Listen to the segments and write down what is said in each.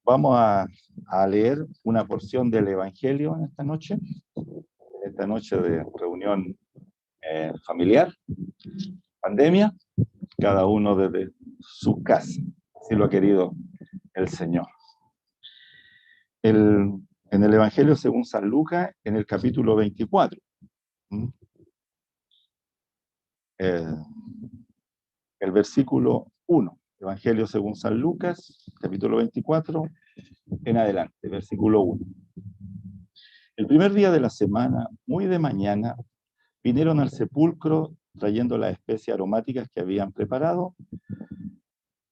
Vamos a leer una porción del Evangelio en esta noche de reunión familiar, pandemia, cada uno desde su casa, si lo ha querido el Señor. En el Evangelio según San Lucas, en el capítulo 24, eh, el versículo 1, Evangelio según San Lucas, capítulo 24, en adelante, versículo 1. El primer día de la semana, muy de mañana, vinieron al sepulcro trayendo las especias aromáticas que habían preparado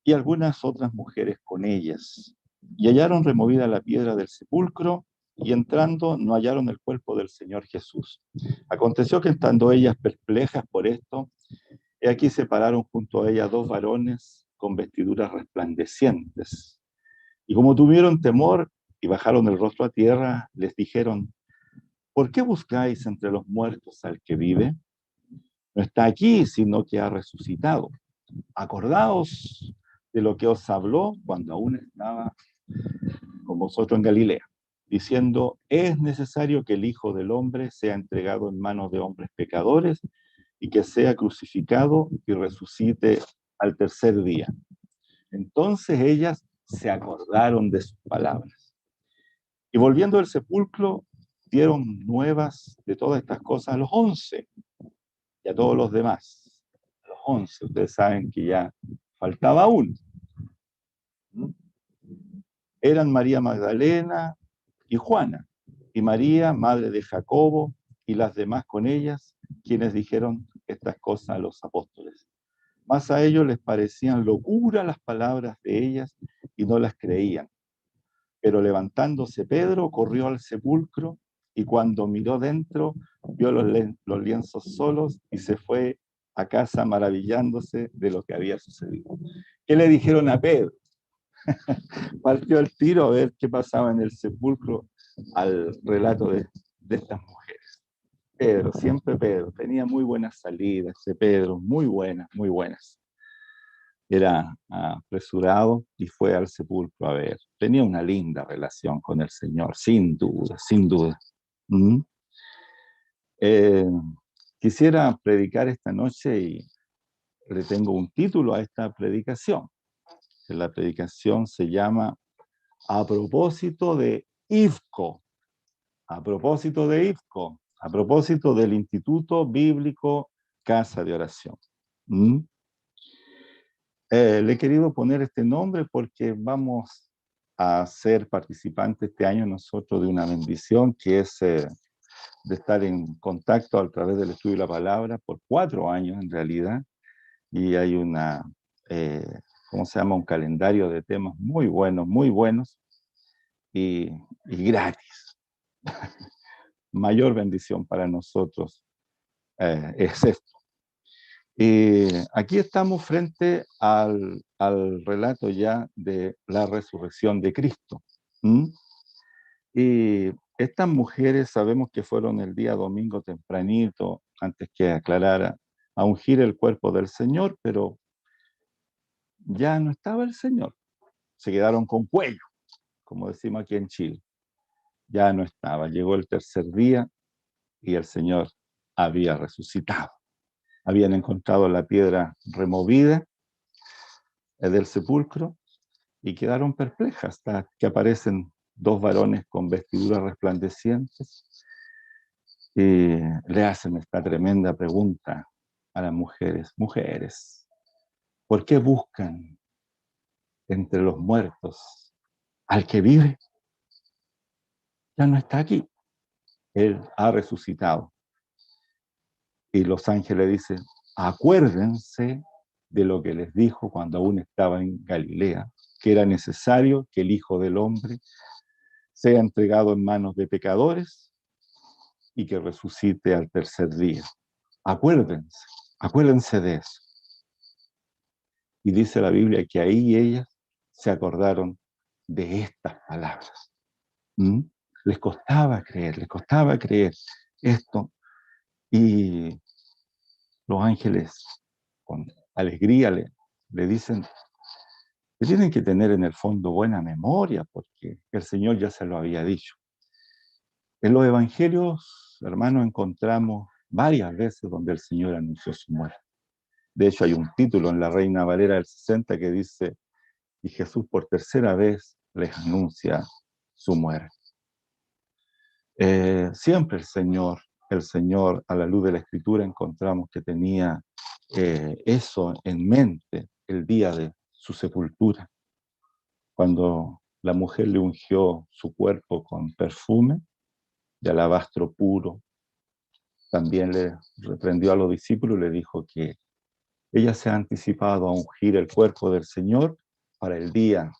y algunas otras mujeres con ellas. Y hallaron removida la piedra del sepulcro y entrando no hallaron el cuerpo del Señor Jesús. Aconteció que estando ellas perplejas por esto, he aquí se pararon junto a ellas dos varones con vestiduras resplandecientes. Y como tuvieron temor y bajaron el rostro a tierra, les dijeron: ¿por qué buscáis entre los muertos al que vive? No está aquí, sino que ha resucitado. Acordaos de lo que os habló cuando aún estaba con vosotros en Galilea, diciendo: es necesario que el Hijo del Hombre sea entregado en manos de hombres pecadores y que sea crucificado y resucite al tercer día. Entonces ellas se acordaron de sus palabras. Y volviendo al sepulcro, dieron nuevas de todas estas cosas a los 11 y a todos los demás. A los 11, ustedes saben que ya faltaba uno. Eran María Magdalena y Juana, y María, madre de Jacobo, y las demás con ellas, quienes dijeron estas cosas a los apóstoles. Mas a ellos les parecían locura las palabras de ellas y no las creían. Pero levantándose Pedro, corrió al sepulcro y cuando miró dentro, vio los lienzos solos y se fue a casa maravillándose de lo que había sucedido. ¿Qué le dijeron a Pedro? Partió al tiro a ver qué pasaba en el sepulcro al relato de estas mujeres. Pedro, siempre Pedro, tenía muy buenas salidas, ese Pedro, muy buenas, muy buenas. Era apresurado y fue al sepulcro a ver. Tenía una linda relación con el Señor, sin duda, sin duda. ¿Mm? Eh, Quisiera predicar esta noche y le tengo un título a esta predicación. La predicación se llama A propósito de IFCO, a propósito de IFCO, a propósito del Instituto Bíblico Casa de Oración. ¿Mm? Le he querido poner este nombre porque vamos a ser participantes este año nosotros de una bendición que es de estar en contacto a través del estudio de la palabra por 4 años en realidad, y hay una, eh, ¿cómo se llama? Un calendario de temas muy buenos y gratis. Mayor bendición para nosotros es esto. Aquí estamos frente al relato ya de la resurrección de Cristo. ¿Mm? Y estas mujeres sabemos que fueron el día domingo tempranito, antes que aclarara, a ungir el cuerpo del Señor, pero ya no estaba el Señor. Se quedaron con cuello, como decimos aquí en Chile. Ya no estaba. Llegó el tercer día y el Señor había resucitado. Habían encontrado la piedra removida del sepulcro y quedaron perplejas hasta que aparecen dos varones con vestiduras resplandecientes y le hacen esta tremenda pregunta a las mujeres. Mujeres, ¿por qué buscan entre los muertos al que vive? Ya no está aquí. Él ha resucitado. Y los ángeles dicen: acuérdense de lo que les dijo cuando aún estaba en Galilea, que era necesario que el Hijo del Hombre sea entregado en manos de pecadores y que resucite al tercer día. Acuérdense, acuérdense de eso. Y dice la Biblia que ahí ellas se acordaron de estas palabras. ¿Mm? Les costaba creer esto. Y los ángeles, con alegría, le dicen: que tienen que tener en el fondo buena memoria, porque el Señor ya se lo había dicho. En los evangelios, hermanos, encontramos varias veces donde el Señor anunció su muerte. De hecho, hay un título en la Reina Valera del 60 que dice: y Jesús por tercera vez les anuncia su muerte. Siempre el Señor, a la luz de la Escritura, encontramos que tenía eso en mente el día de su sepultura, cuando la mujer le ungió su cuerpo con perfume de alabastro puro. También le reprendió a los discípulos y le dijo que ella se ha anticipado a ungir el cuerpo del Señor para el día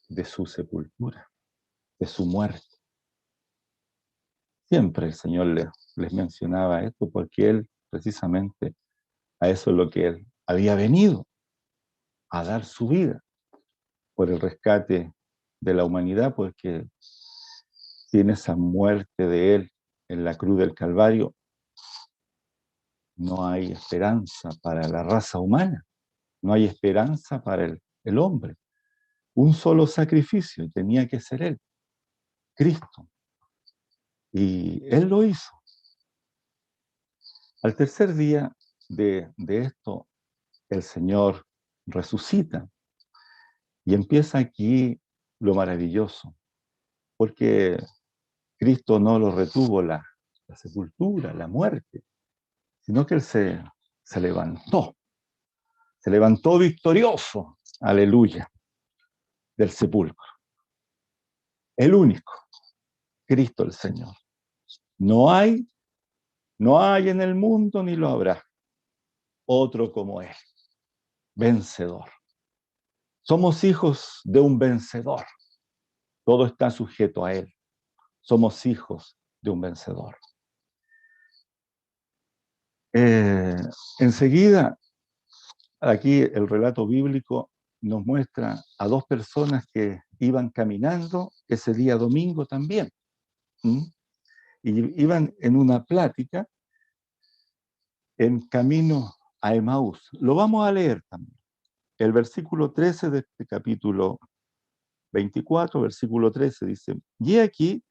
de su sepultura, de su muerte. Siempre el Señor les mencionaba esto porque Él, precisamente, a eso es lo que Él había venido, a dar su vida por el rescate de la humanidad, porque sin esa muerte de Él en la cruz del Calvario, no hay esperanza para la raza humana, no hay esperanza para el hombre. Un solo sacrificio tenía que ser Él, Cristo. Y Él lo hizo. Al tercer día de esto, el Señor resucita y empieza aquí lo maravilloso, porque Cristo no lo retuvo la sepultura, la muerte, sino que Él se levantó victorioso, aleluya, del sepulcro. El único, Cristo el Señor. No hay, no hay en el mundo ni lo habrá otro como Él, vencedor. Somos hijos de un vencedor. Todo está sujeto a Él. Somos hijos de un vencedor. Enseguida, aquí el relato bíblico nos muestra a dos personas que iban caminando ese día domingo también. Y iban en una plática en camino a Emaús. Lo vamos a leer también. El versículo 13 de este capítulo 24, versículo 13 dice: y aquí,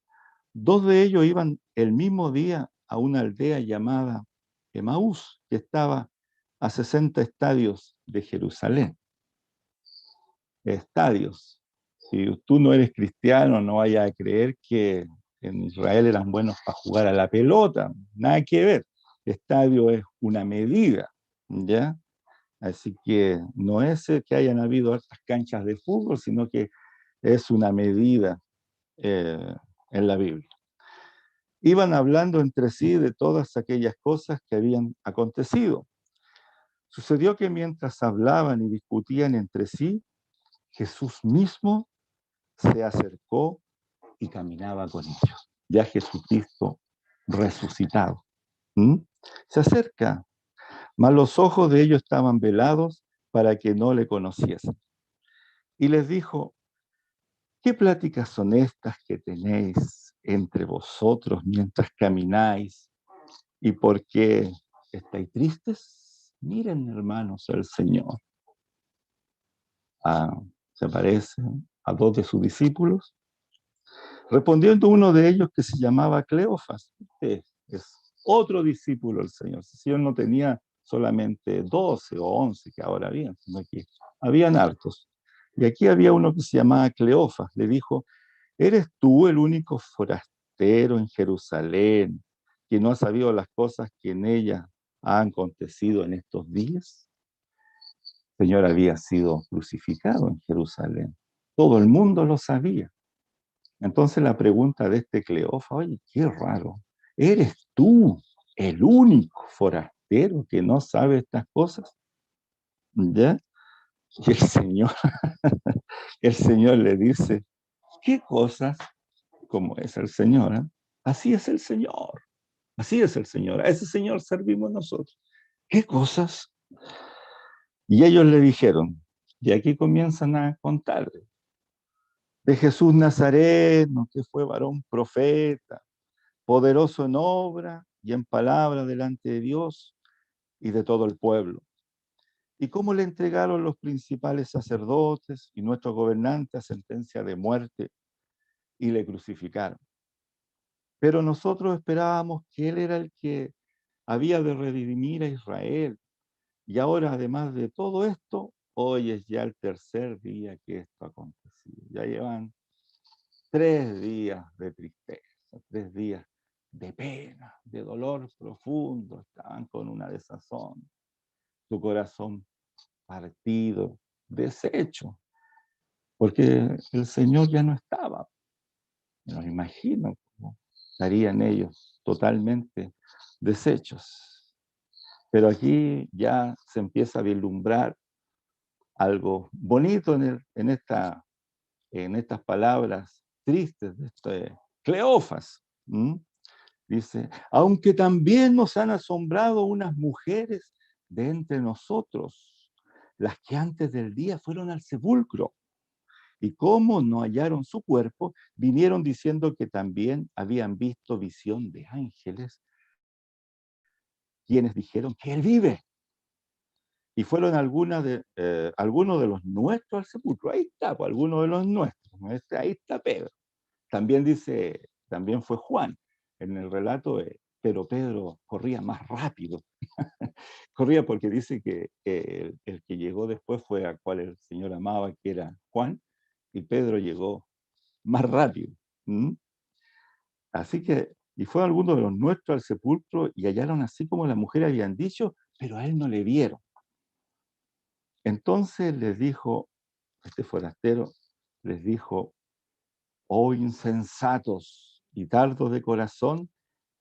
dos de ellos iban el mismo día a una aldea llamada Emaús, que estaba a 60 estadios de Jerusalén. Estadios. Si tú no eres cristiano, no vayas a creer que en Israel eran buenos para jugar a la pelota. Nada que ver. Estadio es una medida, ¿ya? Así que no es que hayan habido hartas canchas de fútbol, sino que es una medida en la Biblia. Iban hablando entre sí de todas aquellas cosas que habían acontecido. Sucedió que mientras hablaban y discutían entre sí, Jesús mismo se acercó y caminaba con ellos. Ya Jesucristo resucitado. Se acerca, mas los ojos de ellos estaban velados para que no le conociesen. Y les dijo: ¿qué pláticas son estas que tenéis entre vosotros mientras camináis? ¿Y por qué estáis tristes? Miren, hermanos, al Señor. Se aparece a dos de sus discípulos. Respondiendo uno de ellos, que se llamaba Cleofas, es otro discípulo del Señor. El Señor no tenía solamente 12 o 11 que ahora habían, sino que habían hartos. Y aquí había uno que se llamaba Cleofas. Le dijo: ¿eres tú el único forastero en Jerusalén que no ha sabido las cosas que en ella han acontecido en estos días? El Señor había sido crucificado en Jerusalén. Todo el mundo lo sabía. Entonces la pregunta de este Cleofa: oye, qué raro, ¿eres tú el único forastero que no sabe estas cosas? ¿Ya? Y el Señor le dice: ¿qué cosas? Como es el Señor, ¿eh? Así es el Señor, así es el Señor, a ese Señor servimos nosotros. ¿Qué cosas? Y ellos le dijeron, y aquí comienzan a contar de Jesús Nazareno, que fue varón profeta, poderoso en obra y en palabra delante de Dios y de todo el pueblo, y cómo le entregaron los principales sacerdotes y nuestros gobernantes a sentencia de muerte y le crucificaron. Pero nosotros esperábamos que Él era el que había de redimir a Israel. Y ahora, además de todo esto, hoy es ya el tercer día que esto ha acontecido. Ya llevan 3 días de tristeza, 3 días de pena, de dolor profundo. Estaban con una desazón, su corazón partido, deshecho, porque el Señor ya no estaba. Me lo imagino cómo estarían ellos totalmente deshechos. Pero aquí ya se empieza a vislumbrar algo bonito en estas palabras tristes de este Cleofas. Dice, aunque también nos han asombrado unas mujeres de entre nosotros, las que antes del día fueron al sepulcro, y como no hallaron su cuerpo, vinieron diciendo que también habían visto visión de ángeles, quienes dijeron que él vive. Y fueron algunos de los nuestros al sepulcro. Ahí está, pues, algunos de los nuestros. ¿No? Ahí está Pedro. También fue Juan en el relato, pero Pedro corría más rápido. Corría porque dice que el que llegó después fue a cual el Señor amaba, que era Juan, y Pedro llegó más rápido. ¿Mm? Así que, y fue alguno de los nuestros al sepulcro y hallaron así como las mujeres habían dicho, pero a él no le vieron. Entonces les dijo, este forastero, les dijo, oh insensatos y tardos de corazón,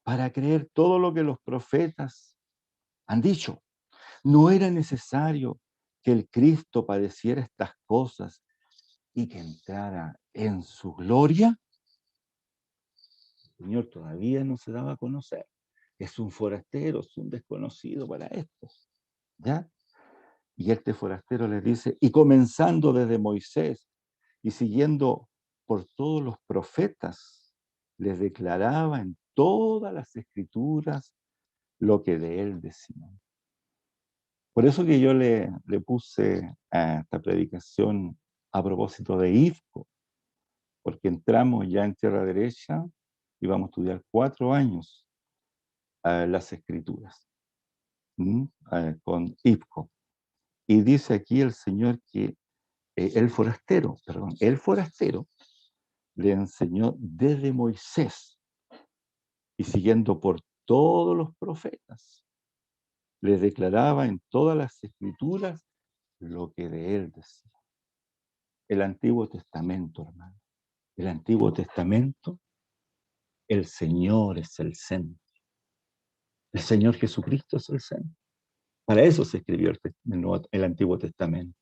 para creer todo lo que los profetas han dicho. ¿No era necesario que el Cristo padeciera estas cosas y que entrara en su gloria? El Señor todavía no se daba a conocer. Es un forastero, es un desconocido para estos. ¿Ya? Y este forastero les dice, y comenzando desde Moisés y siguiendo por todos los profetas, les declaraba en todas las escrituras lo que de él decían. Por eso que yo le puse a esta predicación a propósito de IFCO, porque entramos ya en tierra derecha y vamos a estudiar 4 años las escrituras con IFCO. Y dice aquí el Señor que el forastero le enseñó desde Moisés y siguiendo por todos los profetas, les declaraba en todas las escrituras lo que de él decía. El Antiguo Testamento, hermano. El Antiguo Testamento, el Señor es el centro. El Señor Jesucristo es el centro. Para eso se escribió el Antiguo Testamento,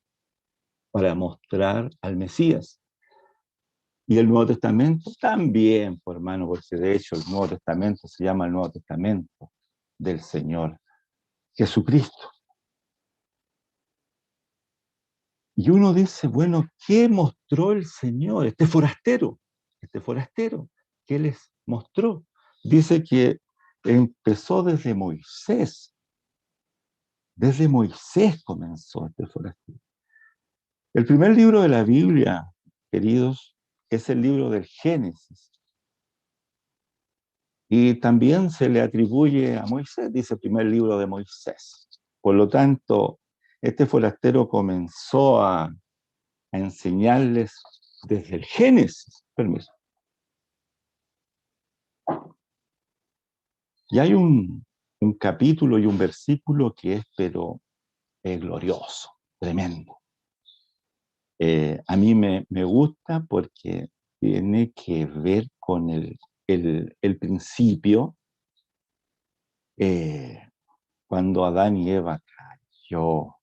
para mostrar al Mesías. Y el Nuevo Testamento también, por hermano, porque de hecho el Nuevo Testamento se llama el Nuevo Testamento del Señor Jesucristo. Y uno dice, bueno, ¿qué mostró el Señor? Este forastero, ¿qué les mostró? Dice que empezó desde Moisés. Desde Moisés comenzó este forastero. El primer libro de la Biblia, queridos, es el libro del Génesis. Y también se le atribuye a Moisés, dice el primer libro de Moisés. Por lo tanto, este forastero comenzó a enseñarles desde el Génesis. Permiso. Y hay un capítulo y un versículo que es, pero glorioso, tremendo. A mí me gusta porque tiene que ver con el principio, cuando Adán y Eva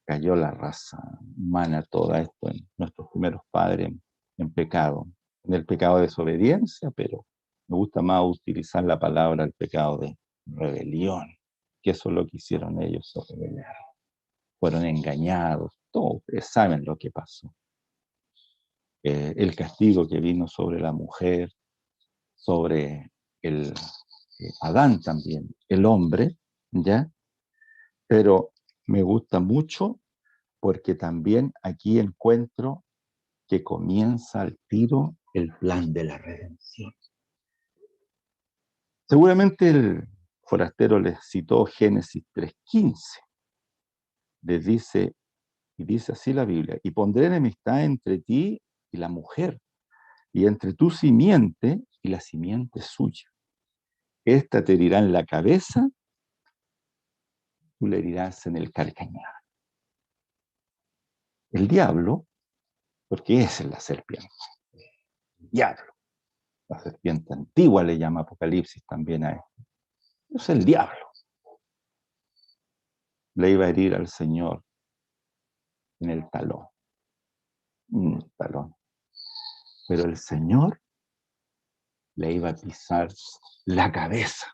cayó la raza humana, toda esto en nuestros primeros padres en pecado, en el pecado de desobediencia, pero me gusta más utilizar la palabra el pecado de rebelión, que eso es lo que hicieron ellos, se rebelaron, fueron engañados, todos ustedes saben lo que pasó. El castigo que vino sobre la mujer, sobre el Adán también, el hombre, ¿ya? Pero me gusta mucho porque también aquí encuentro que comienza al tiro el plan de la redención. Seguramente el forastero les citó Génesis 3:15. Les dice, y dice así la Biblia, y pondré enemistad entre ti y la mujer, y entre tu simiente y la simiente suya. Esta te herirá en la cabeza, tú le herirás en el calcañar. El diablo, porque esa es la serpiente, el diablo. La serpiente antigua le llama Apocalipsis también a esto. Es el diablo. Le iba a herir al Señor en el talón. Talón. Pero el Señor le iba a pisar la cabeza.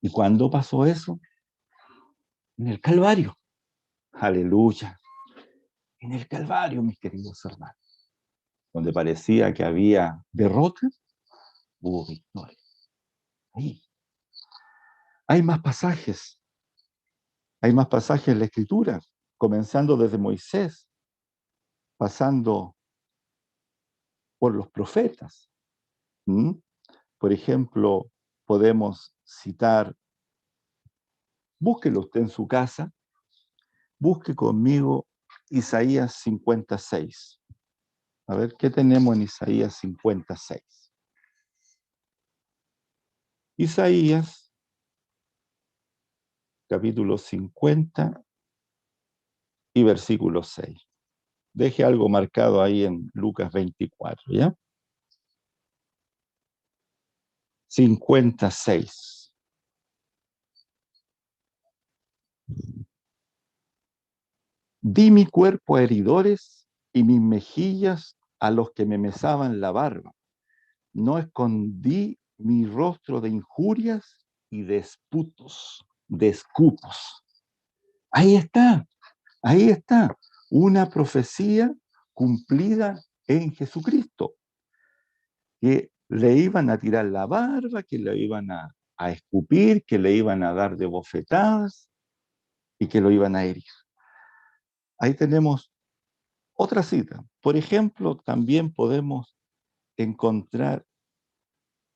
¿Y cuándo pasó eso? En el Calvario. Aleluya. En el Calvario, mis queridos hermanos. Donde parecía que había derrota, hubo victoria. Ahí. Hay más pasajes. Hay más pasajes en la Escritura, comenzando desde Moisés, pasando por los profetas. ¿Mm? Por ejemplo, podemos citar, búsquelo usted en su casa, busque conmigo Isaías 56. A ver, ¿qué tenemos en Isaías 56? Isaías, capítulo 50 y versículo 6. Deje algo marcado ahí en Lucas 24, ¿ya? 56. Di mi cuerpo a heridores y mis mejillas a los que me mesaban la barba. No escondí mi rostro de injurias y de esputos, de escupos. Ahí está, ahí está. Una profecía cumplida en Jesucristo, que le iban a tirar la barba, que le iban a escupir, que le iban a dar de bofetadas y que lo iban a herir. Ahí tenemos otra cita. Por ejemplo, también podemos encontrar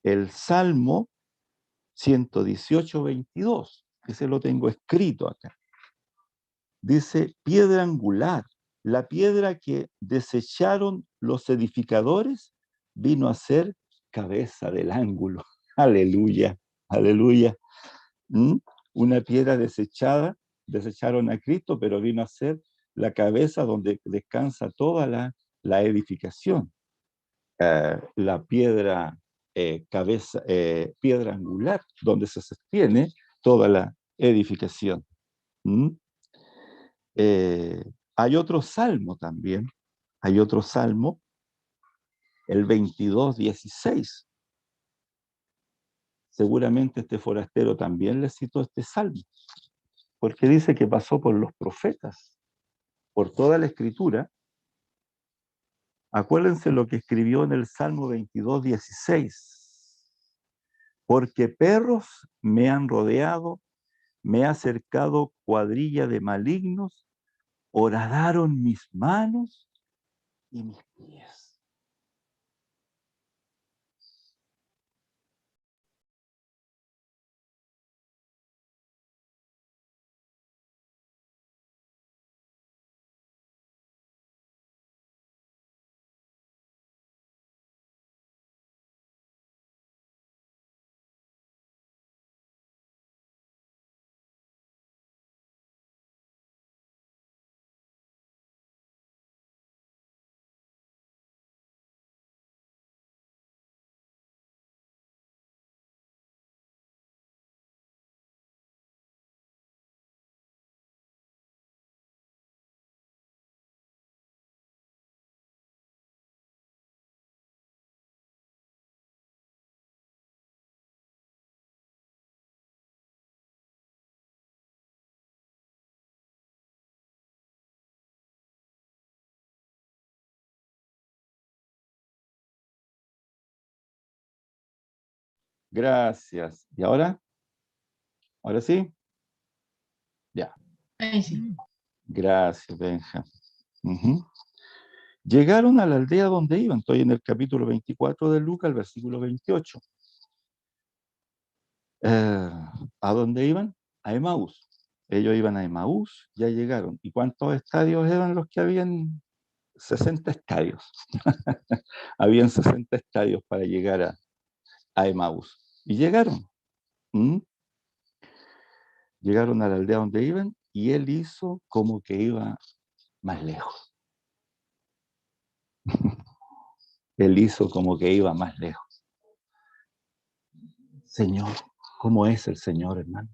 el Salmo 118:22, que se lo tengo escrito acá. Dice, piedra angular, la piedra que desecharon los edificadores vino a ser cabeza del ángulo. Aleluya, aleluya. ¿Mm? Una piedra desechada, desecharon a Cristo, pero vino a ser la cabeza donde descansa toda la edificación. La piedra piedra angular, donde se sostiene toda la edificación. ¿Mm? Hay otro salmo también, hay otro salmo, el 22:16. Seguramente este forastero también le citó este salmo, porque dice que pasó por los profetas, por toda la escritura. Acuérdense lo que escribió en el Salmo 22:16. Porque perros me han rodeado, me ha cercado cuadrilla de malignos, horadaron mis manos y mis pies. Gracias. ¿Y ahora? ¿Ahora sí? Ya. Ahí sí. Gracias, Benja. Ujú. Llegaron a la aldea donde iban. Estoy en el capítulo 24 de Lucas, el versículo 28. Eh, ¿A dónde iban? A Emaús. Ellos iban a Emaús, ya llegaron. ¿Y cuántos estadios eran los que habían? 60 estadios. Habían 60 estadios para llegar a Emaús. Y llegaron. ¿Mm? Llegaron a la aldea donde iban y él hizo como que iba más lejos. Él hizo como que iba más lejos. Señor, ¿cómo es el Señor, hermano?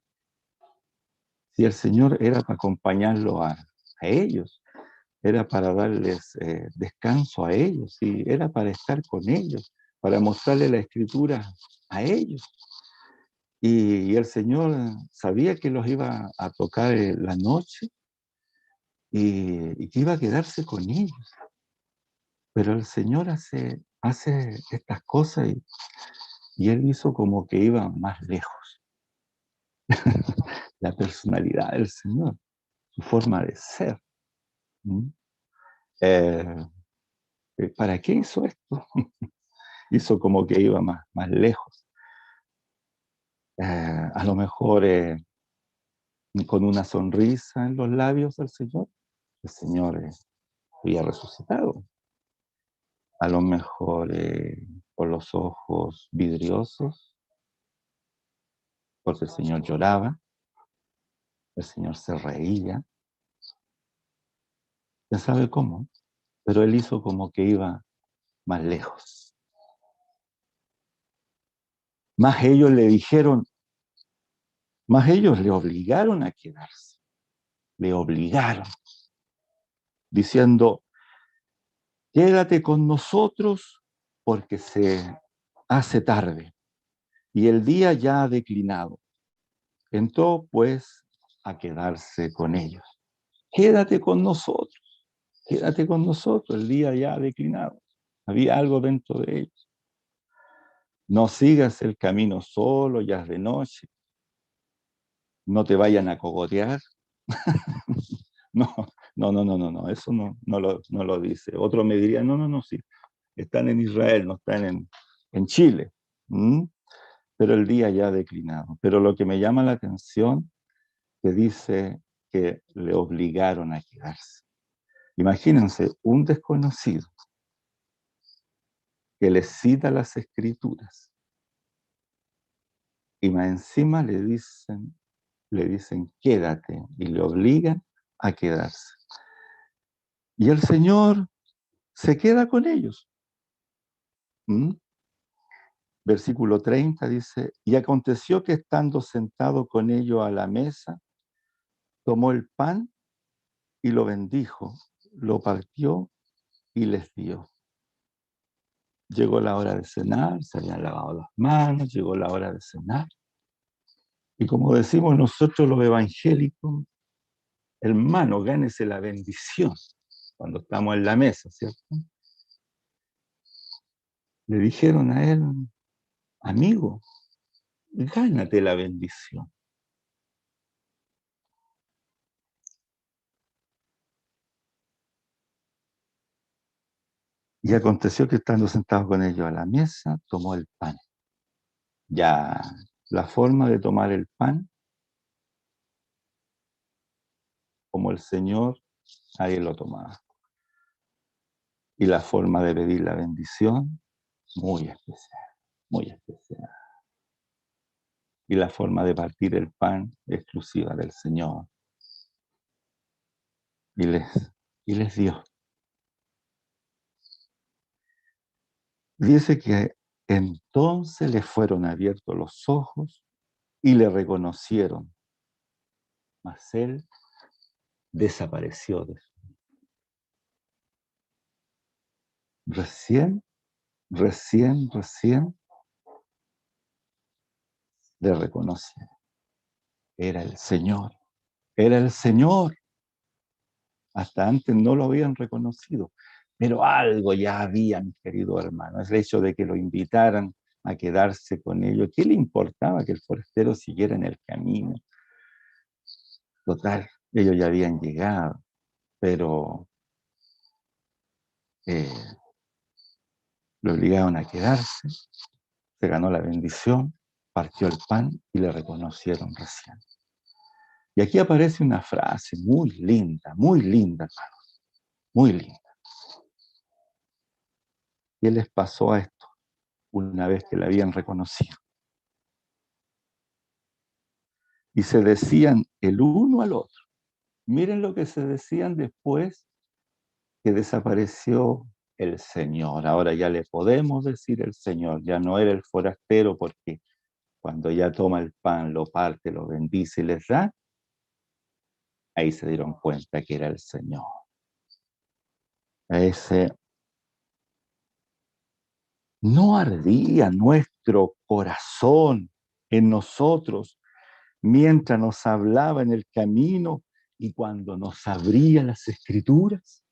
Si el Señor era para acompañarlo a ellos, era para darles descanso a ellos, y era para estar con ellos, para mostrarle la escritura a ellos. Y el Señor sabía que los iba a tocar la noche y que iba a quedarse con ellos. Pero el Señor hace estas cosas y Él hizo como que iba más lejos. La personalidad del Señor, su forma de ser. ¿Mm? Eh, ¿Para qué hizo esto? Hizo como que iba más lejos. A lo mejor con una sonrisa en los labios del Señor, el Señor había resucitado. A lo mejor con los ojos vidriosos, porque el Señor lloraba, el Señor se reía, quién sabe cómo, pero Él hizo como que iba más lejos. Más ellos le dijeron, más ellos le obligaron a quedarse, le obligaron, diciendo, quédate con nosotros porque se hace tarde y el día ya ha declinado. Entró pues a quedarse con ellos. Quédate con nosotros, quédate con nosotros, el día ya ha declinado. Había algo dentro de ellos. No sigas el camino solo, ya es de noche, no te vayan a cogotear. No, no, eso no lo dice. Otro me diría, no, sí, están en Israel, no están en Chile. ¿Mm? Pero el día ya ha declinado. Pero lo que me llama la atención, que dice que le obligaron a quedarse. Imagínense, un desconocido que le cita las escrituras y más encima le dicen quédate y le obligan a quedarse. Y el Señor se queda con ellos. ¿Mm? Versículo 30 dice, y aconteció que estando sentado con ellos a la mesa, tomó el pan y lo bendijo, lo partió y les dio. Llegó la hora de cenar, se habían lavado las manos, llegó la hora de cenar. Y como decimos nosotros los evangélicos, hermano, gánese la bendición cuando estamos en la mesa, ¿cierto? Le dijeron a él, amigo, gánate la bendición. Y aconteció que estando sentado con ellos a la mesa, tomó el pan. Ya la forma de tomar el pan, como el Señor, nadie lo tomaba. Y la forma de pedir la bendición, muy especial, muy especial. Y la forma de partir el pan, exclusiva del Señor. Y les dio. Dice que entonces le fueron abiertos los ojos y le reconocieron, mas él desapareció. Recién le reconocieron. Era el Señor, era el Señor. Hasta antes no lo habían reconocido, pero algo ya había, mi querido hermano. Es el hecho de que lo invitaran a quedarse con ellos. ¿Qué le importaba que el forastero siguiera en el camino? Total, ellos ya habían llegado. pero lo obligaron a quedarse, se ganó la bendición, partió el pan y le reconocieron recién. Y aquí aparece una frase muy linda, hermanos, muy linda. ¿Qué les pasó a esto una vez que la habían reconocido? Y se decían el uno al otro. Miren lo que se decían después que desapareció el Señor. Ahora ya le podemos decir el Señor, ya no era el forastero, porque cuando ya toma el pan, lo parte, lo bendice y les da, ahí se dieron cuenta que era el Señor. Ese no ardía nuestro corazón en nosotros mientras nos hablaba en el camino y cuando nos abría las escrituras.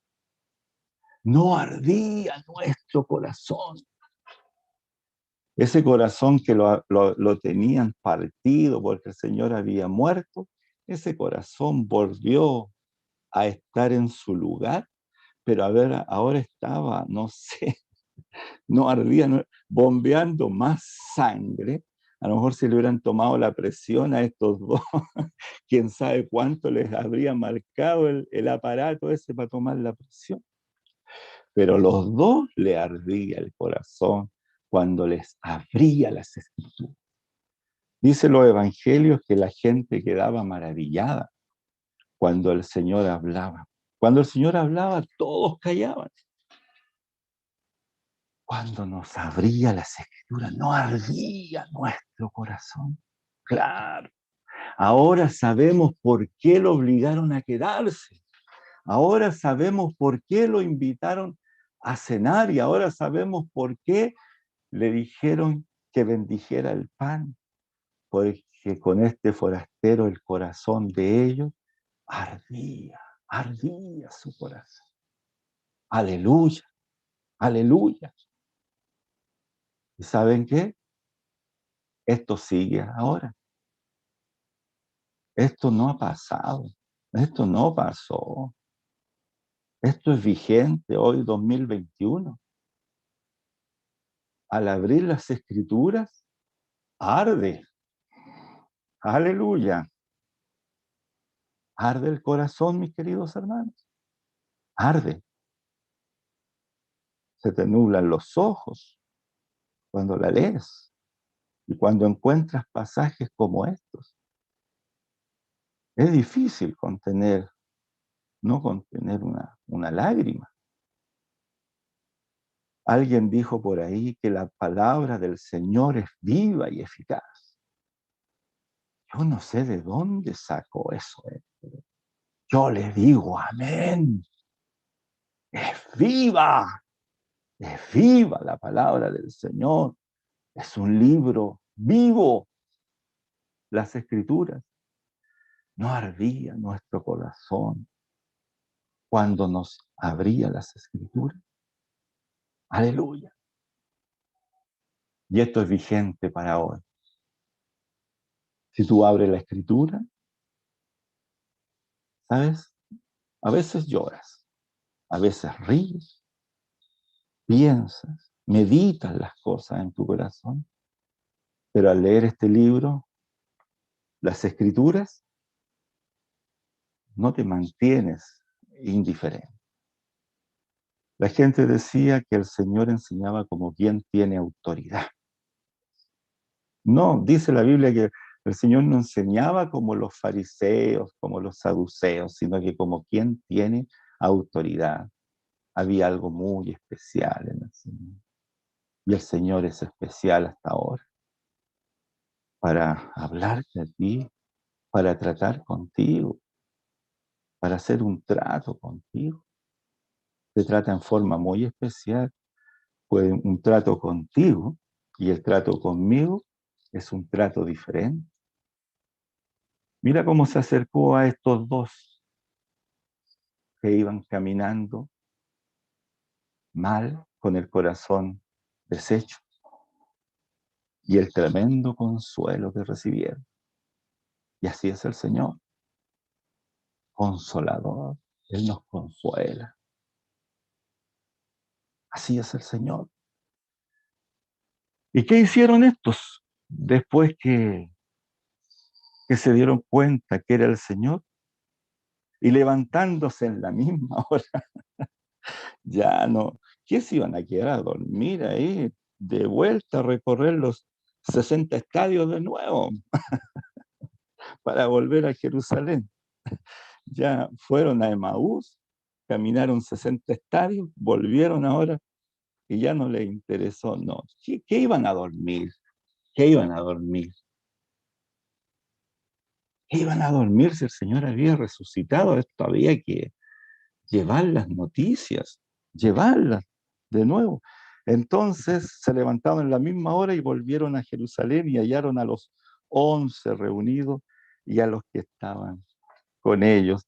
No ardía nuestro corazón. Ese corazón que lo tenían partido porque el Señor había muerto, ese corazón volvió a estar en su lugar, pero a ver, ahora estaba, no sé, no ardía, bombeando más sangre. A lo mejor si le hubieran tomado la presión a estos dos, quién sabe cuánto les habría marcado el aparato ese para tomar la presión. Pero los dos le ardía el corazón cuando les abría las escrituras. Dice los evangelios que la gente quedaba maravillada cuando el Señor hablaba. Cuando el Señor hablaba, todos callaban. Cuando nos abría las escrituras, no ardía nuestro corazón. Claro, ahora sabemos por qué lo obligaron a quedarse. Ahora sabemos por qué lo invitaron a cenar y ahora sabemos por qué le dijeron que bendijera el pan, porque con este forastero el corazón de ellos ardía su corazón. Aleluya, aleluya. ¿Y saben qué? Esto sigue ahora. Esto no ha pasado. Esto no pasó. Esto es vigente hoy, 2021. Al abrir las escrituras, arde. Aleluya. Arde el corazón, mis queridos hermanos. Arde. Se te nublan los ojos cuando la lees y cuando encuentras pasajes como estos. Es difícil no contener una lágrima. Alguien dijo por ahí que la palabra del Señor es viva y eficaz. Yo no sé de dónde sacó eso. Yo le digo amén. Es viva la palabra del Señor. Es un libro vivo. Las escrituras. No ardía nuestro corazón cuando nos abría las escrituras. Aleluya. Y esto es vigente para hoy. Si tú abres la escritura, ¿sabes? A veces lloras, a veces ríes, piensas, meditas las cosas en tu corazón, pero al leer este libro, las escrituras, no te mantienes indiferente. La gente decía que el Señor enseñaba como quien tiene autoridad. No, dice la Biblia que el Señor no enseñaba como los fariseos, como los saduceos, sino que como quien tiene autoridad. Había algo muy especial en el Señor. Y el Señor es especial hasta ahora para hablarte a ti, para tratar contigo, para hacer un trato contigo. Te trata en forma muy especial. Pues un trato contigo y el trato conmigo es un trato diferente. Mira cómo se acercó a estos dos que iban caminando mal, con el corazón deshecho, y el tremendo consuelo que recibieron. Y así es el Señor, consolador. Él nos consuela. Así es el Señor. ¿Y qué hicieron estos después que se dieron cuenta que era el Señor? Y levantándose en la misma hora, ya no, ¿qué se iban a quedar a dormir ahí? De vuelta a recorrer los 60 estadios de nuevo para volver a Jerusalén. Ya fueron a Emaús, caminaron 60 estadios, volvieron ahora y ya no les interesó, no. ¿Qué iban a dormir? ¿Qué iban a dormir? ¿Qué iban a dormir si el Señor había resucitado? Esto había que llevar las noticias, llevarlas de nuevo. Entonces se levantaron en la misma hora y volvieron a Jerusalén y hallaron a los 11 reunidos y a los que estaban con ellos,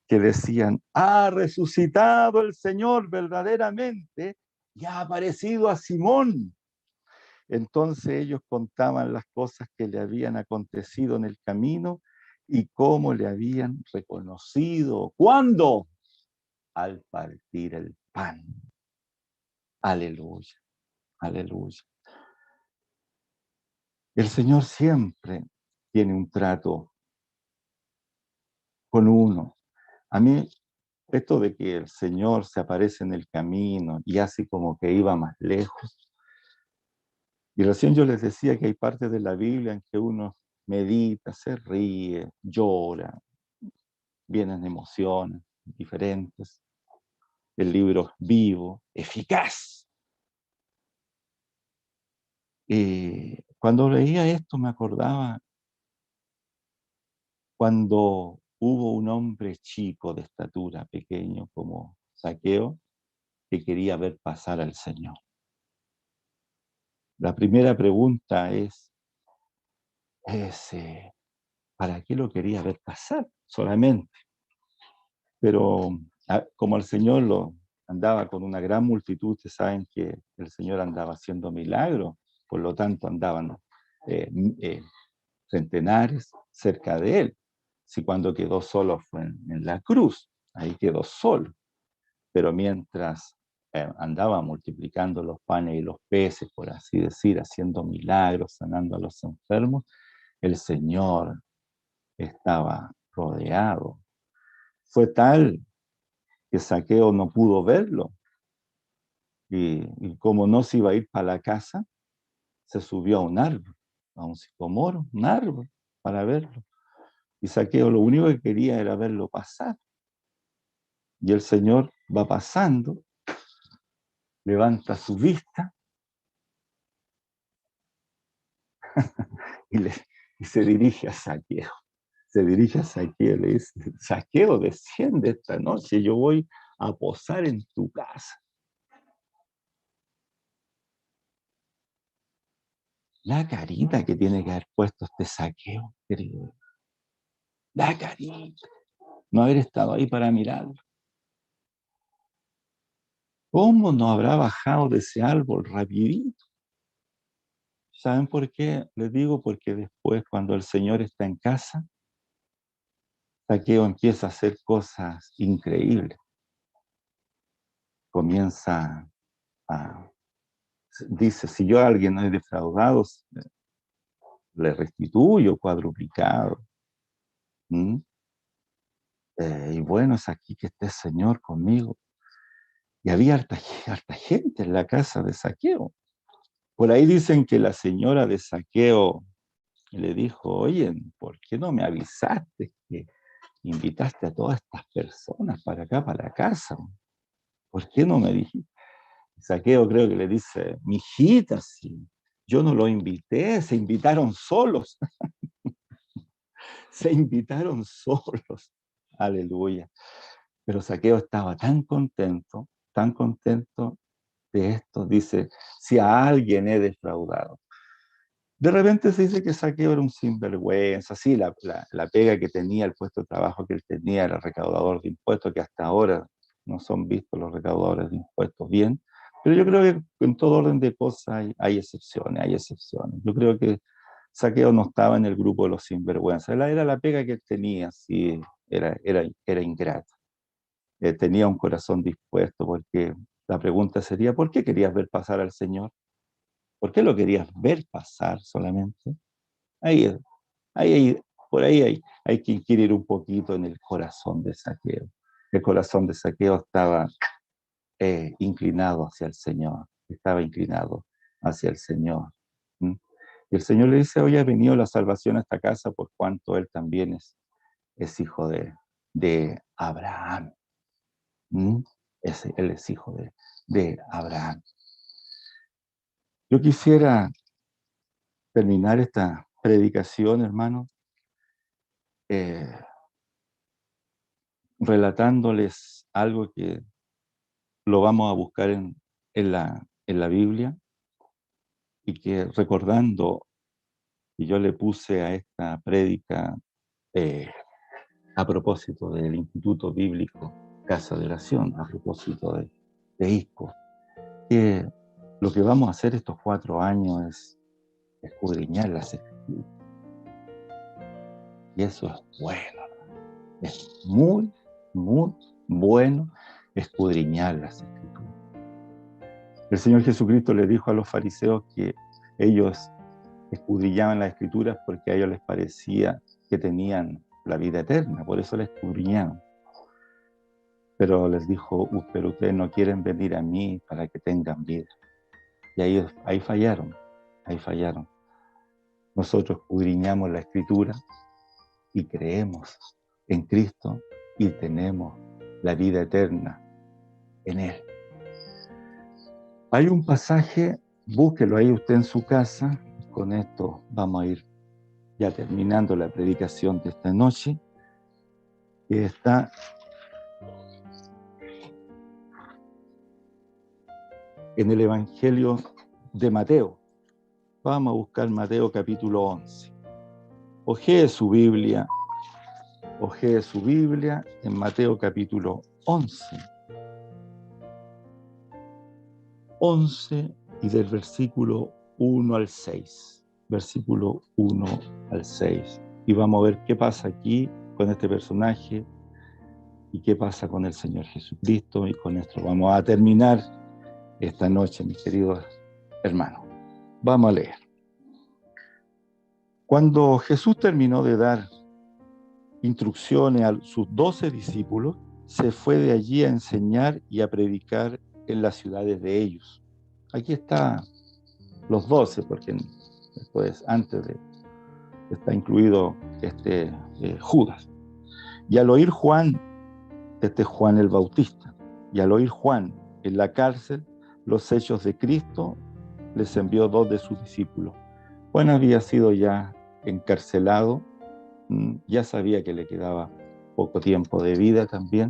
que decían, ha resucitado el Señor verdaderamente y ha aparecido a Simón. Entonces ellos contaban las cosas que le habían acontecido en el camino y cómo le habían reconocido. ¿Cuándo? Al partir el pan. Aleluya, aleluya. El Señor siempre tiene un trato con uno. A mí, esto de que el Señor se aparece en el camino y así como que iba más lejos. Y recién yo les decía que hay partes de la Biblia en que uno medita, se ríe, llora, vienen emociones diferentes. El libro es vivo, eficaz. Cuando leía esto me acordaba cuando hubo un hombre chico de estatura, pequeño como Zaqueo, que quería ver pasar al Señor. La primera pregunta es ¿para qué lo quería ver pasar? Solamente. Pero como el Señor lo andaba con una gran multitud, ustedes saben que el Señor andaba haciendo milagros, por lo tanto andaban eh, eh, centenares cerca de él. Si cuando quedó solo fue en la cruz, ahí quedó solo. Pero mientras andaba multiplicando los panes y los peces, por así decir, haciendo milagros, sanando a los enfermos, el Señor estaba rodeado. Fue tal que Zaqueo no pudo verlo y como no se iba a ir para la casa, se subió a un árbol, a un sicomoro, un árbol, para verlo. Y Zaqueo lo único que quería era verlo pasar. Y el Señor va pasando, levanta su vista y, le, y se dirige a Zaqueo. Se dirige a Zaqueo y le dice, Zaqueo, desciende esta noche, yo voy a posar en tu casa. La carita que tiene que haber puesto este Zaqueo, querido. La carita. No haber estado ahí para mirarlo. ¿Cómo no habrá bajado de ese árbol rapidito? ¿Saben por qué? Les digo porque después, cuando el Señor está en casa, Zaqueo empieza a hacer cosas increíbles. Comienza a... Dice, si yo a alguien no he defraudado, le restituyo cuadruplicado. ¿Mm? Y bueno, es aquí que esté el Señor conmigo. Y había harta gente en la casa de Zaqueo. Por ahí dicen que la señora de Zaqueo le dijo, oye, ¿por qué no me avisaste que invitaste a todas estas personas para acá, para la casa? ¿Por qué no me dijiste? Zaqueo creo que le dice, mijita, si yo no lo invité, se invitaron solos, se invitaron solos. Aleluya. Pero Zaqueo estaba tan contento de esto, dice, si a alguien he defraudado. De repente se dice que Zaqueo era un sinvergüenza, sí, la pega que tenía, el puesto de trabajo que él tenía, era recaudador de impuestos, que hasta ahora no son vistos los recaudadores de impuestos bien, pero yo creo que en todo orden de cosas hay excepciones, hay excepciones. Yo creo que Zaqueo no estaba en el grupo de los sinvergüenzas, era la pega que él tenía, sí, era ingrata. tenía un corazón dispuesto, porque la pregunta sería, ¿por qué querías ver pasar al Señor? ¿Por qué lo querías ver pasar solamente? Ahí, ahí, por ahí hay que inquirir un poquito en el corazón de Zaqueo. El corazón de Zaqueo estaba inclinado hacia el Señor, estaba inclinado hacia el Señor. ¿Mm? Y el Señor le dice, hoy ha venido la salvación a esta casa por cuanto él también es hijo de Abraham. ¿Mm? Él es hijo de Abraham. Yo quisiera terminar esta predicación, hermano, eh, relatándoles algo que lo vamos a buscar en la Biblia y que recordando, y yo le puse a esta prédica eh, a propósito del Instituto Bíblico Casa de Oración, a propósito de ISCO, que lo que vamos a hacer estos 4 años es escudriñar las Escrituras. Y eso es bueno, es muy, muy bueno escudriñar las Escrituras. El Señor Jesucristo le dijo a los fariseos que ellos escudriñaban las Escrituras porque a ellos les parecía que tenían la vida eterna, por eso la escudriñaban. Pero les dijo, pero ustedes no quieren venir a mí para que tengan vida. Y ahí fallaron, ahí fallaron. Nosotros escudriñamos la Escritura y creemos en Cristo y tenemos la vida eterna en Él. Hay un pasaje, búsquelo ahí usted en su casa. Con esto vamos a ir ya terminando la predicación de esta noche, que está en el Evangelio de Mateo. Vamos a buscar Mateo capítulo 11. Ojee su Biblia en Mateo capítulo 11. 11 y del versículo 1 al 6. Versículo 1 al 6. Y vamos a ver qué pasa aquí con este personaje y qué pasa con el Señor Jesucristo. Y con esto vamos a terminar esta noche, mis queridos hermanos. Vamos a leer. Cuando Jesús terminó de dar instrucciones a sus 12 discípulos, se fue de allí a enseñar y a predicar en las ciudades de ellos. Aquí está los 12, porque después, antes está incluido Judas. Y al oír Juan, Juan el Bautista, y al oír Juan en la cárcel los hechos de Cristo, les envió 2 de sus discípulos. Juan había sido ya encarcelado, ya sabía que le quedaba poco tiempo de vida también,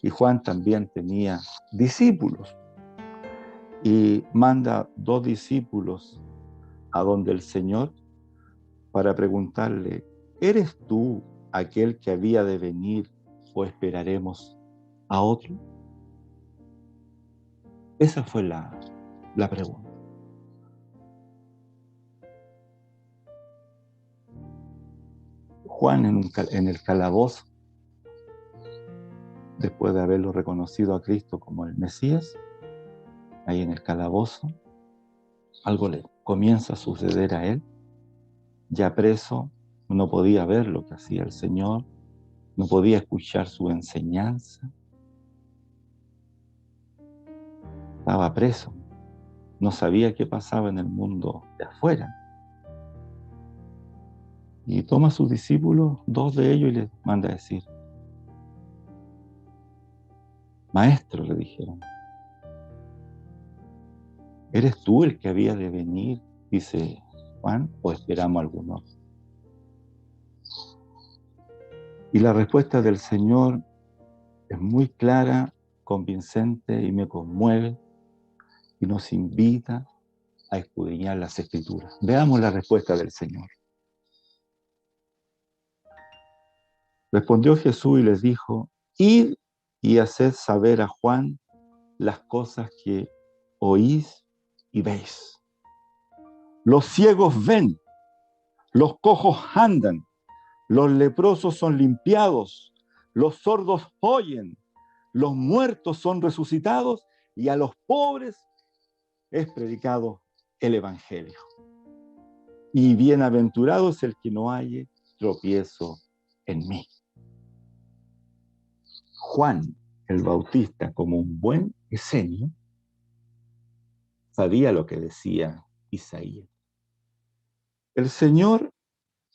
y Juan también tenía discípulos, y manda 2 discípulos a donde el Señor para preguntarle, ¿eres tú aquel que había de venir o esperaremos a otro? Esa fue la pregunta. Juan en el calabozo, después de haberlo reconocido a Cristo como el Mesías, ahí en el calabozo, algo le comienza a suceder a él. Ya preso, no podía ver lo que hacía el Señor, no podía escuchar su enseñanza. Estaba preso, no sabía qué pasaba en el mundo de afuera. Y toma a sus discípulos, 2 de ellos, y les manda a decir, Maestro, le dijeron, ¿eres tú el que había de venir, dice Juan, o esperamos algunos? Y la respuesta del Señor es muy clara, convincente y me conmueve y nos invita a escudriñar las Escrituras. Veamos la respuesta del Señor. Respondió Jesús y les dijo, id y haced saber a Juan las cosas que oís y veis. Los ciegos ven, los cojos andan, los leprosos son limpiados, los sordos oyen, los muertos son resucitados y a los pobres es predicado el Evangelio. Y bienaventurado es el que no halle tropiezo en mí. Juan el Bautista, como un buen esenio, sabía lo que decía Isaías. El Señor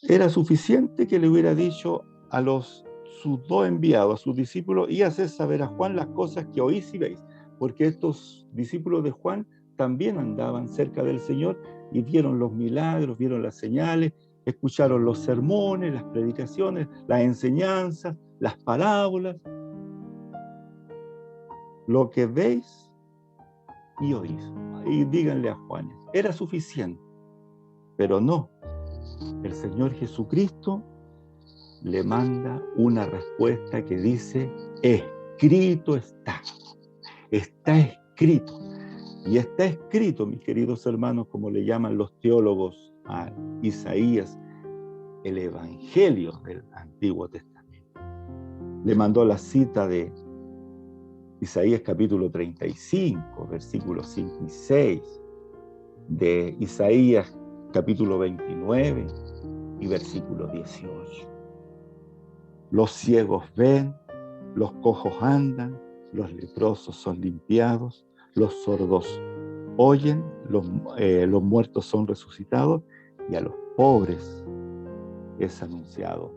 era suficiente que le hubiera dicho a sus dos enviados, a sus discípulos, y hacer saber a Juan las cosas que oís y veis, porque estos discípulos de Juan también andaban cerca del Señor y vieron los milagros, vieron las señales, escucharon los sermones, las predicaciones, las enseñanzas, las parábolas. Lo que veis y oís. Y díganle a Juan, era suficiente, pero no. El Señor Jesucristo le manda una respuesta que dice, escrito está. Está escrito. Y está escrito, mis queridos hermanos, como le llaman los teólogos a Isaías, el Evangelio del Antiguo Testamento. Le mandó la cita de Isaías capítulo 35, versículos 5 y 6, de Isaías capítulo 29 y versículo 18. Los ciegos ven, los cojos andan, los leprosos son limpiados, los sordos oyen, los muertos son resucitados y a los pobres es anunciado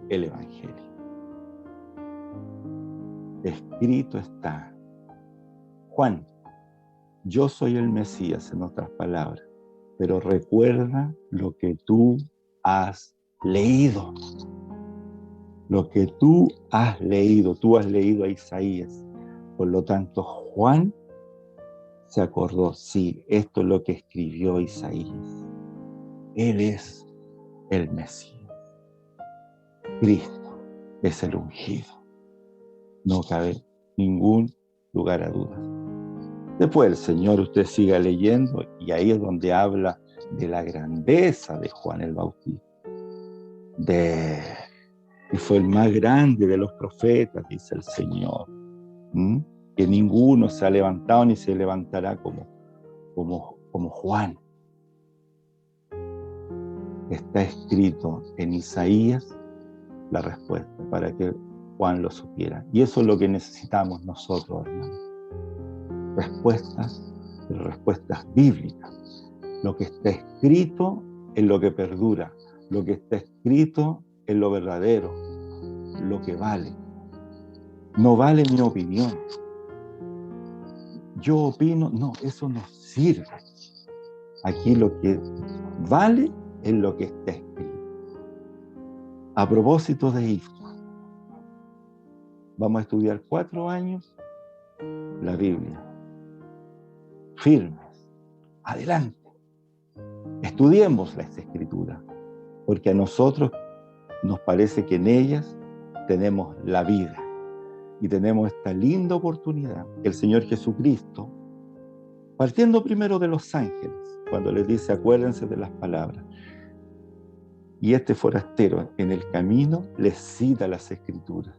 el Evangelio. Escrito está. Juan, yo soy el Mesías, en otras palabras, pero recuerda lo que tú has leído. Lo que tú has leído a Isaías. Por lo tanto, Juan se acordó, sí, esto es lo que escribió Isaías. Él es el Mesías. Cristo es el ungido. No cabe ningún lugar a dudas. Después el Señor, usted siga leyendo, y ahí es donde habla de la grandeza de Juan el Bautista. Y fue el más grande de los profetas, dice el Señor. Que ninguno se ha levantado ni se levantará como Juan. Está escrito en Isaías la respuesta para que Juan lo supiera. Y eso es lo que necesitamos nosotros, hermanos. Respuestas bíblicas. Lo que está escrito es lo que perdura. Lo que está escrito es lo verdadero, lo que vale. No vale mi opinión. Yo opino, no, eso no sirve. Aquí lo que vale es lo que está escrito. A propósito de esto, vamos a estudiar 4 años la Biblia. Firmes. Adelante. Estudiemos las Escrituras, porque a nosotros nos parece que en ellas tenemos la vida y tenemos esta linda oportunidad. El Señor Jesucristo, partiendo primero de los ángeles, cuando les dice, acuérdense de las palabras, y este forastero en el camino les cita las Escrituras.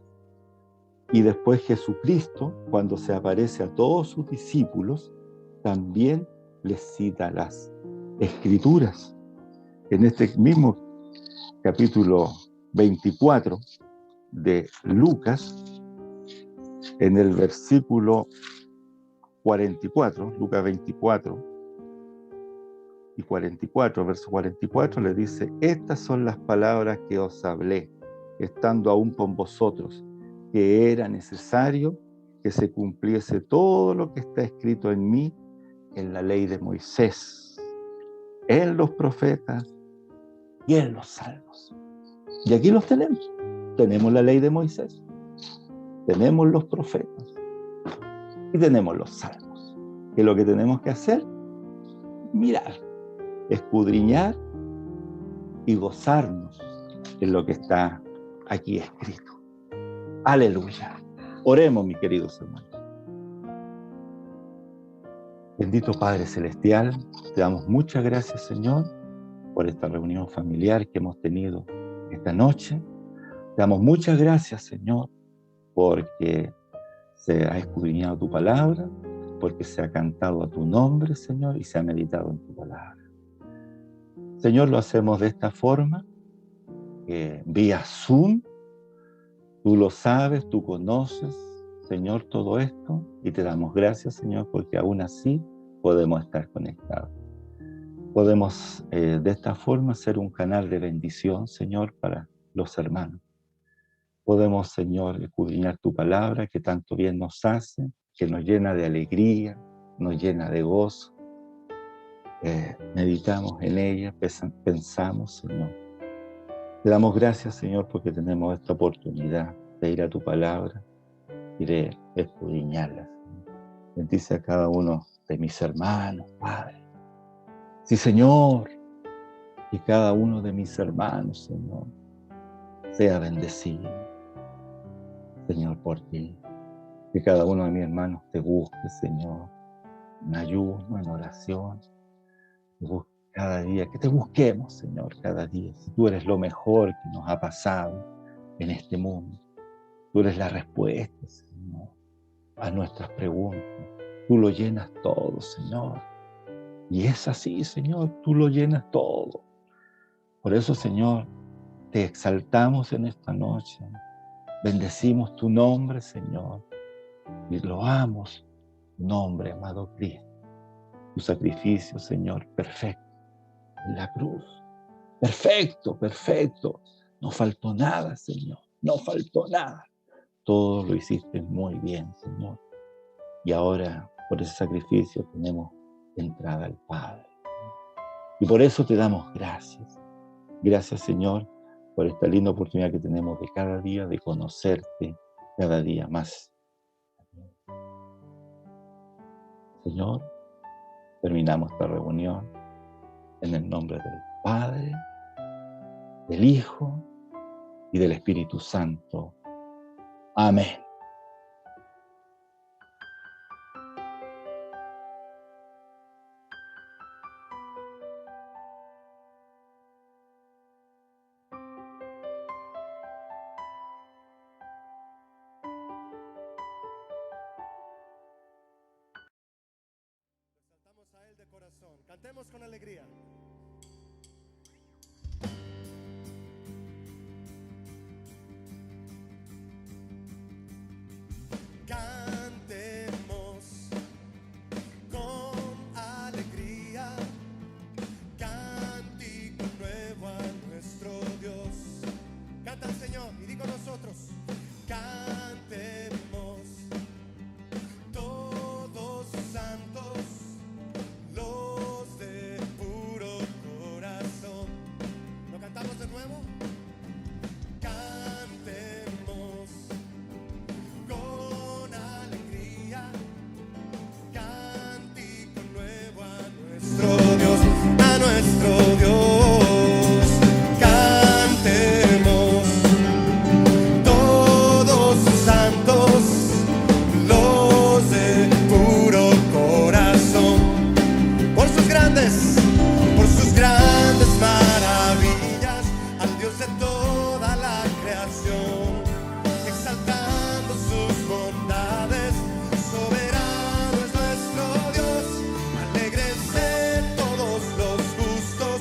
Y después Jesucristo, cuando se aparece a todos sus discípulos, también les cita las Escrituras. En este mismo capítulo 24 de Lucas, en el versículo 44, Lucas 24 y 44, verso 44, le dice, estas son las palabras que os hablé, estando aún con vosotros, que era necesario que se cumpliese todo lo que está escrito en mí, en la ley de Moisés, en los profetas y en los salmos. Y aquí los tenemos. Tenemos la ley de Moisés, tenemos los profetas y tenemos los salmos. Que lo que tenemos que hacer, mirar, escudriñar y gozarnos en lo que está aquí escrito. Aleluya. Oremos, mis queridos hermanos. Bendito Padre Celestial, te damos muchas gracias, Señor, por esta reunión familiar que hemos tenido esta noche. Te damos muchas gracias, Señor, porque se ha escudriñado tu palabra, porque se ha cantado a tu nombre, Señor, y se ha meditado en tu palabra. Señor, lo hacemos de esta forma, vía Zoom. Tú lo sabes, tú conoces, Señor, todo esto, y te damos gracias, Señor, porque aún así podemos estar conectados. Podemos de esta forma ser un canal de bendición, Señor, para los hermanos. Podemos, Señor, escudriñar tu palabra que tanto bien nos hace, que nos llena de alegría, nos llena de gozo. Meditamos en ella, pensamos, Señor. Te damos gracias, Señor, porque tenemos esta oportunidad de ir a tu palabra y de escudriñarla. Bendice a cada uno de mis hermanos, Padre. Sí, Señor, que cada uno de mis hermanos, Señor, sea bendecido, Señor, por ti. Que cada uno de mis hermanos te busque, Señor, en ayuno, en oración. Cada día, que te busquemos, Señor, cada día. Si tú eres lo mejor que nos ha pasado en este mundo. Tú eres la respuesta, Señor, a nuestras preguntas. Tú lo llenas todo, Señor. Y es así, Señor, tú lo llenas todo. Por eso, Señor, te exaltamos en esta noche. Bendecimos tu nombre, Señor. Y loamos tu nombre, amado Cristo. Tu sacrificio, Señor, perfecto. En la cruz. Perfecto, perfecto. No faltó nada, Señor. No faltó nada. Todo lo hiciste muy bien, Señor. Y ahora, por ese sacrificio, tenemos entrada al Padre. Y por eso te damos gracias. Gracias, Señor, por esta linda oportunidad que tenemos de cada día, de conocerte cada día más. Señor, terminamos esta reunión en el nombre del Padre, del Hijo y del Espíritu Santo. Amén. Exaltamos a Él de corazón. Cantemos con alegría. Cantemos con alegría, cántico nuevo a nuestro Dios. Canta al Señor y di con nosotros. Cantemos todos santos, los de puro corazón. ¿Lo cantamos de nuevo? Cantemos con alegría, cántico nuevo a nuestro Dios, a nuestro Dios. Cantemos todos santos, los de puro corazón, por sus grandes maravillas, al Dios de toda la creación, exaltando sus bondades, soberano es nuestro Dios. Alégrense todos los justos,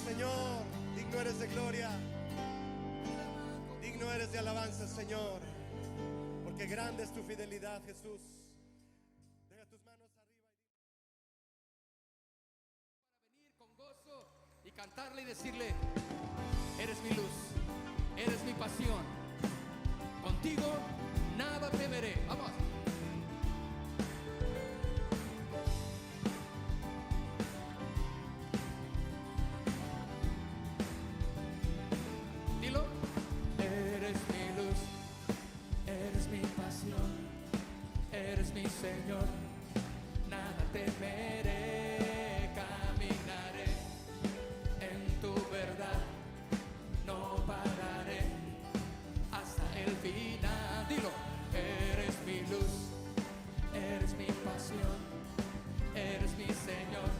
Señor. Digno eres de gloria. Digno eres de alabanza, Señor. Porque grande es tu fidelidad, Jesús. Deja tus manos arriba Para venir con gozo y cantarle y decirle: eres mi luz, eres mi pasión. Contigo nada temeré. Vamos. Dilo. Eres mi luz, eres mi pasión, eres mi Señor. Nada temeré, caminaré en tu verdad, no pararé hasta el final. Dilo. Eres mi luz, eres mi pasión, eres mi Señor.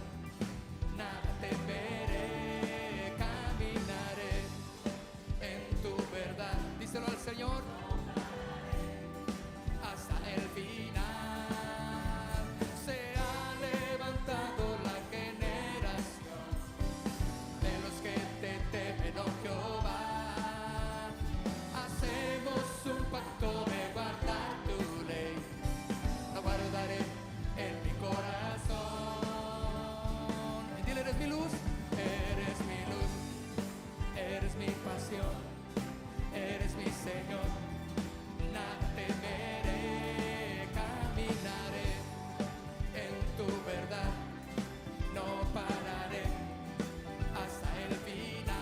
Nada temeré, caminaré en tu verdad. Díselo al Señor. Hasta el final. Se ha levantado la generación de los que te temen, oh Jehová. Hacemos un pacto de guardar tu ley. Lo guardaré en mi corazón. Y dile: eres mi luz, eres mi luz, eres mi pasión, eres mi Señor. Nada temeré, caminaré en tu verdad, no pararé hasta el final.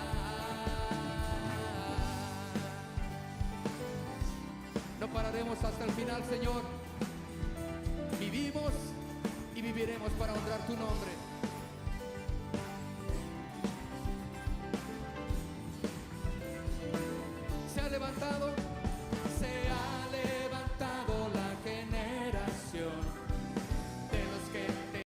No pararemos hasta el final, Señor. Vivimos y viviremos para honrar tu nombre.